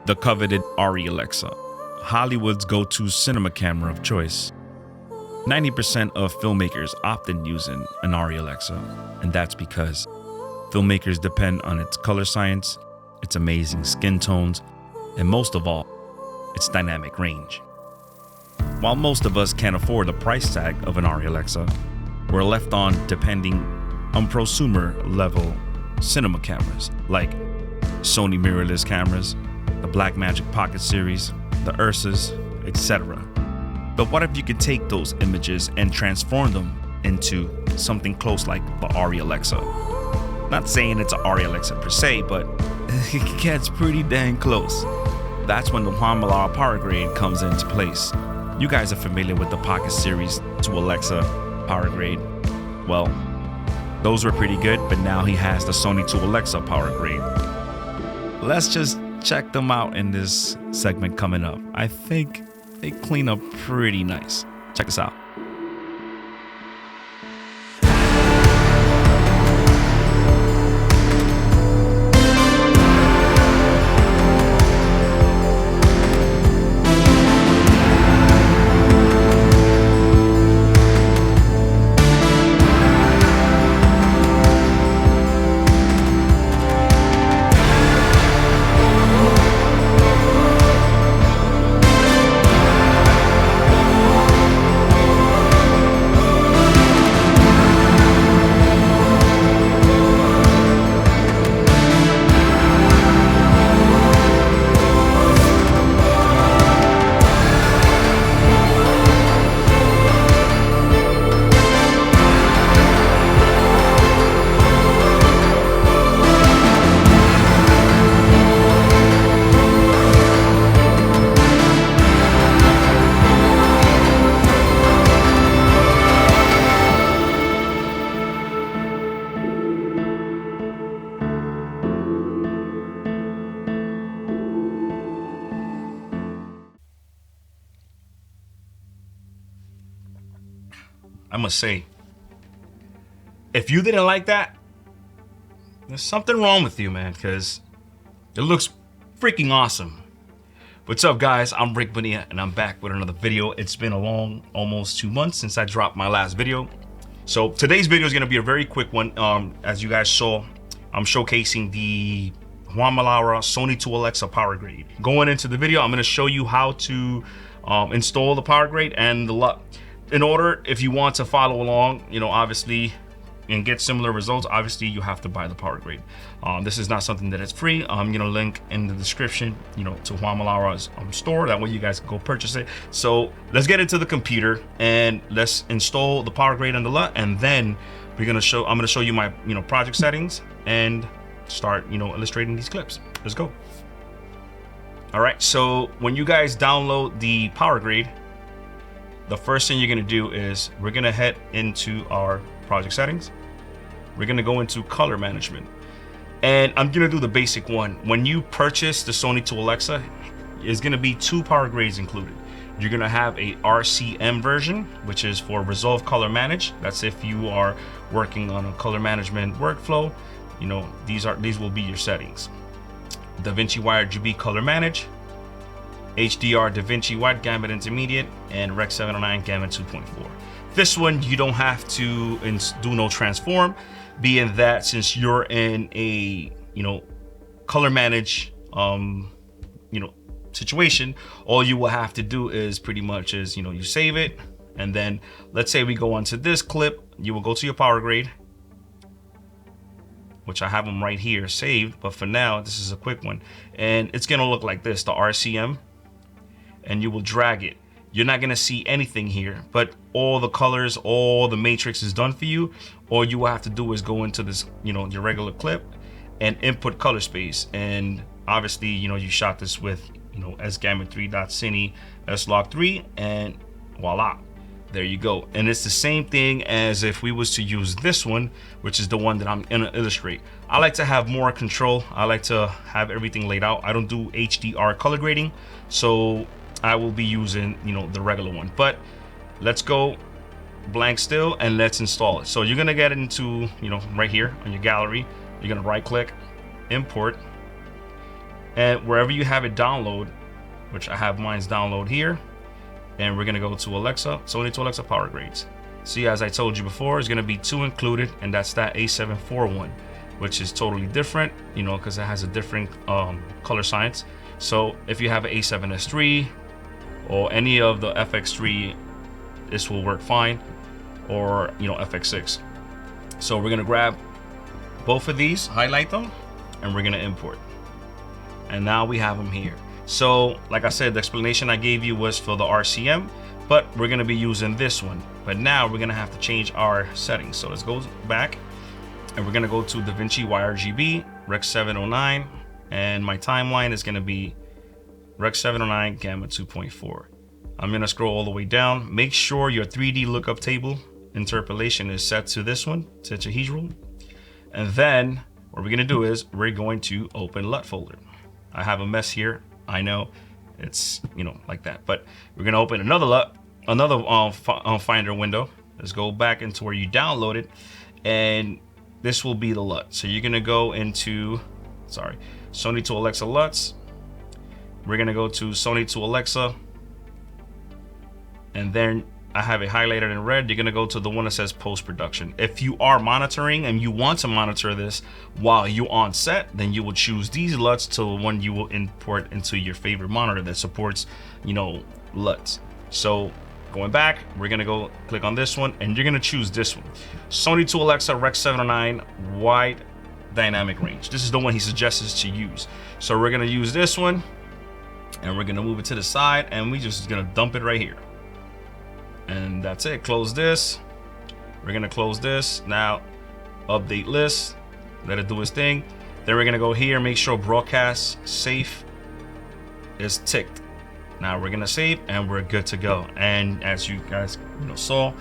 the coveted ARRI Alexa, Hollywood's go-to cinema camera of choice. 90% of filmmakers opt in using an ARRI Alexa, and that's because filmmakers depend on its color science, its amazing skin tones, and most of all, its dynamic range. While most of us can't afford the price tag of an ARRI Alexa, we're left on depending on prosumer level cinema cameras like Sony mirrorless cameras, the Blackmagic Pocket series, the Ursas, etc. But what if you could take those images and transform them into something close like the ARRI Alexa? Not saying it's an ARRI Alexa per se, but it gets pretty dang close. That's when the Juan Melara Powergrade comes into place. You guys are familiar with the Pocket series to Alexa Powergrade. Well, those were pretty good, but now he has the Sony to Alexa Powergrade. Let's just check them out in this segment coming up. I think they clean up pretty nice. Check this out. I must say, if you didn't like that, there's something wrong with you, man, because it looks freaking awesome. What's up, guys? I'm iamRickBonilla, and I'm back with another video. It's been a long, almost 2 months since I dropped my last video. So today's video is going to be a very quick one. As you guys saw, I'm showcasing the Juan Melara Sony to Alexa Powergrade. Going into the video, I'm going to show you how to install the Powergrade and the LUT. In order, if you want to follow along, obviously, and get similar results, obviously you have to buy the Powergrade. This is not something that is free. I'm gonna link in the description, to Juan Melara's store. That way you guys can go purchase it. So let's get into the computer and let's install the Powergrade and the LUT, and then I'm gonna show you my project settings and start illustrating these clips. Let's go. All right. So when you guys download the Powergrade, the first thing you're gonna do is we're gonna head into our project settings. We're gonna go into color management, and I'm gonna do the basic one. When you purchase the Sony to Alexa, it's gonna be 2 Powergrades included. You're gonna have a RCM version, which is for Resolve Color Manage. That's if you are working on a color management workflow. These will be your settings. DaVinci Wire GB Color Manage, HDR DaVinci Wide Gamut Intermediate, and Rec 709 Gamut 2.4. This one you don't have to do no transform, being that since you're in a color manage situation, all you will have to do is pretty much you save it, and then let's say we go onto this clip, you will go to your Powergrade, which I have them right here saved, but for now this is a quick one, and it's gonna look like this, the RCM, and you will drag it. You're not gonna see anything here, but all the colors, all the matrix is done for you. All you will have to do is go into this, your regular clip and input color space. And obviously, you shot this with, sgamut3.cine slog3, and voila, there you go. And it's the same thing as if we was to use this one, which is the one that I'm gonna illustrate. I like to have more control. I like to have everything laid out. I don't do HDR color grading, so I will be using, the regular one. But let's go blank still and let's install it. So you're gonna get into, right here on your gallery, you're gonna right click, import, And wherever you have it download, which I have mine's download here, and we're gonna go to Alexa, Sony to Alexa Powergrades. See, as I told you before, it's gonna be 2 included, and that's that A741 one, which is totally different, you know, because it has a different color science. So if you have an A7S3 or any of the FX3, this will work fine, or you know, FX6. So we're gonna grab both of these, highlight them, and we're gonna import. And now we have them here. So like I said, the explanation I gave you was for the RCM, but we're gonna be using this one. But now we're gonna have to change our settings. So let's go back, and we're gonna go to DaVinci YRGB, Rec 709, and my timeline is gonna be Rec 709 Gamma 2.4. I'm gonna scroll all the way down. Make sure your 3D lookup table interpolation is set to this one, tetrahedral. And then what we're gonna do is we're going to open LUT folder. I have a mess here. I know it's, you know, like that, but we're gonna open another LUT, another Finder window. Let's go back into where you downloaded, and this will be the LUT. So you're gonna go into, sorry, Sony to Alexa LUTs. We're gonna go to Sony to Alexa, and then I have it highlighted in red. You're gonna go to the one that says post-production. If you are monitoring and you want to monitor this while you're on set, then you will choose these LUTs to one you will import into your favorite monitor that supports, you know, LUTs. So going back, we're gonna go click on this one, and you're gonna choose this one. Sony to Alexa Rec 709 wide dynamic range. This is the one he suggests us to use. So we're gonna use this one, and we're gonna move it to the side, and we just gonna dump it right here. And that's it. Close this. We're gonna close this. Now update list, let it do its thing. Then we're gonna go here, make sure broadcast safe is ticked. Now we're gonna save, and we're good to go. And as you guys saw,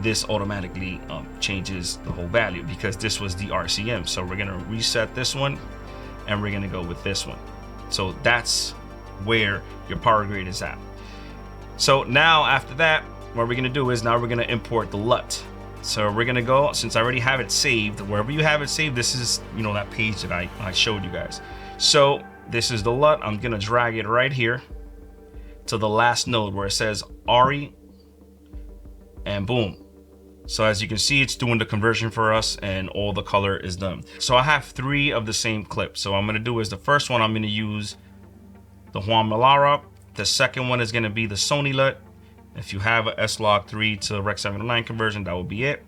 this automatically changes the whole value because this was the RCM. So we're gonna reset this one, and we're gonna go with this one. So that's where your power grade is at. So now after that, what we're gonna do is now we're gonna import the LUT. So we're gonna go, since I already have it saved, wherever you have it saved, this is, you know, that page that I showed you guys. So this is the LUT. I'm gonna drag it right here to the last node where it says ARRI, and boom. So as you can see, it's doing the conversion for us, and all the color is done. So I have 3 of the same clip. So what I'm gonna do is the first one, I'm gonna use the Juan Melara. The second one is gonna be the Sony LUT. If you have a S-Log 3 to Rec 709 conversion, that will be it.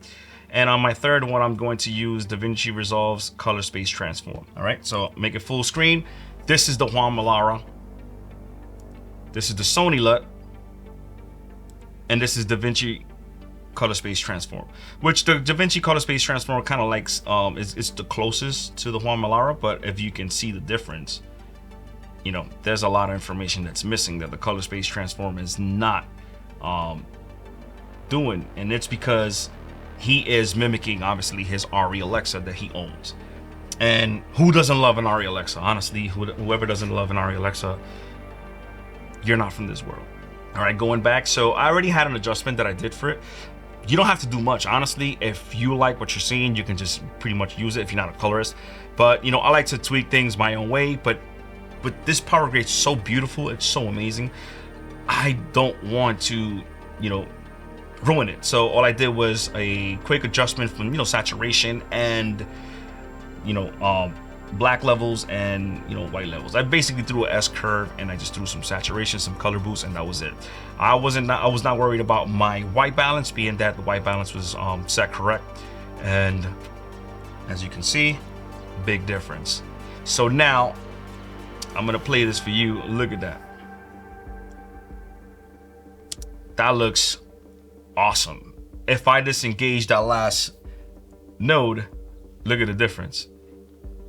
And on my third one, I'm going to use DaVinci Resolve's Color Space Transform. All right, so make it full screen. This is the Juan Melara. This is the Sony LUT. And this is DaVinci Color Space Transform, which the DaVinci Color Space Transform kind of likes, it's the closest to the Juan Melara, but if you can see the difference, you know, there's a lot of information that's missing that the Color Space Transform is not doing, and it's because he is mimicking obviously his ARRI Alexa that he owns. And who doesn't love an ARRI Alexa? Honestly, whoever doesn't love an ARRI Alexa, you're not from this world. All right, going back, so I already had an adjustment that I did for it. You don't have to do much, honestly. If you like what you're seeing, you can just pretty much use it if you're not a colorist. But you know, I like to tweak things my own way, but this power grade is so beautiful, it's so amazing. I don't want to, you know, ruin it. So all I did was a quick adjustment from, you know, saturation and, you know, black levels and, you know, white levels. I basically threw a S curve, and I just threw some saturation, some color boost, and that was it. I was not worried about my white balance, being that the white balance was set correct. And as you can see, big difference. So now I'm gonna play this for you. Look at that. That looks awesome. If I disengage that last node, look at the difference.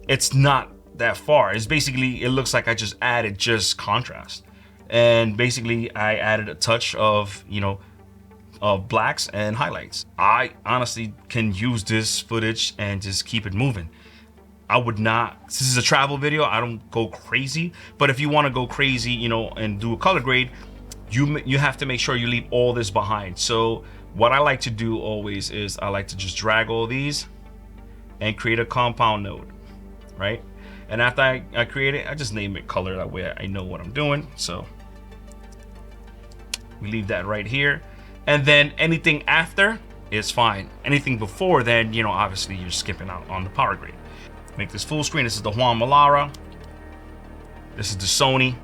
It's not that far. It's basically, it looks like I just added just contrast. And basically I added a touch of, you know, of blacks and highlights. I honestly can use this footage and just keep it moving. I would not, this is a travel video, I don't go crazy, but if you want to go crazy, you know, and do a color grade, you have to make sure you leave all this behind. So what I like to do always is I like to just drag all these and create a compound node, right? And after I create it, I just name it color. That way I know what I'm doing. So we leave that right here. And then anything after is fine. Anything before then, you know, obviously you're skipping out on the Powergrade. Make this full screen. This is the Juan Melara. This is the Sony.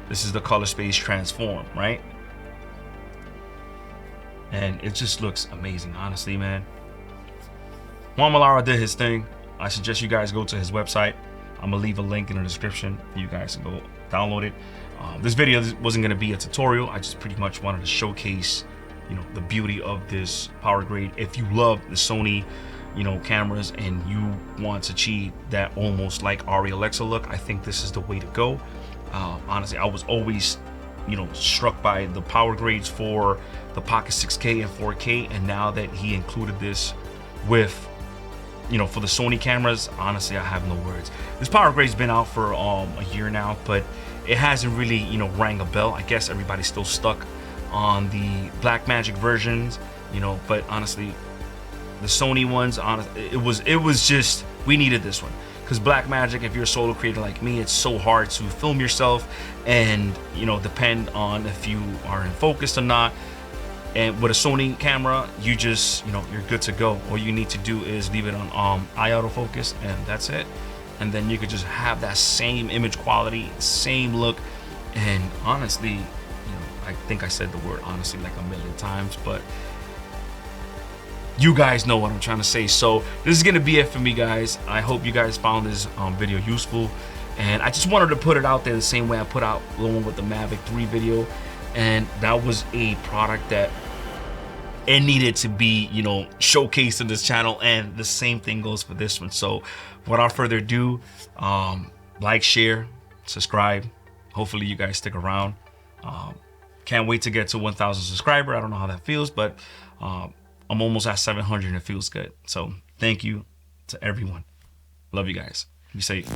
This is the color space transform, right? And it just looks amazing, honestly, man. Juan Melara did his thing. I suggest you guys go to his website. I'm gonna leave a link in the description for you guys to go download it. This video wasn't gonna be a tutorial. I just pretty much wanted to showcase, you know, the beauty of this Powergrade. If you love the Sony, you know, cameras and you want to achieve that almost like Arri Alexa look, I think this is the way to go. Honestly, I was always, you know, struck by the Powergrades for the Pocket 6K and 4K, and now that he included this with, you know, for the Sony cameras, honestly, I have no words. This Powergrade's been out for a year now, but it hasn't really, you know, rang a bell. I guess everybody's still stuck on the Blackmagic versions, you know, but honestly, the Sony ones, it was just, we needed this one. Because Blackmagic, if you're a solo creator like me, it's so hard to film yourself and, you know, depend on if you are in focus or not. And with a Sony camera, you just, you know, you're good to go. All you need to do is leave it on eye autofocus, and that's it. And then you could just have that same image quality, same look. And honestly, you know, I think I said the word honestly like a million times, but you guys know what I'm trying to say. So this is gonna be it for me, guys. I hope you guys found this video useful, and I just wanted to put it out there the same way I put out the one with the Mavic 3 video, and that was a product that it needed to be, you know, showcased in this channel, and the same thing goes for this one. So without further ado, like, share, subscribe. Hopefully you guys stick around. Can't wait to get to 1,000 subscribers. I don't know how that feels, but I'm almost at 700 and it feels good. So thank you to everyone. Love you guys. Be safe.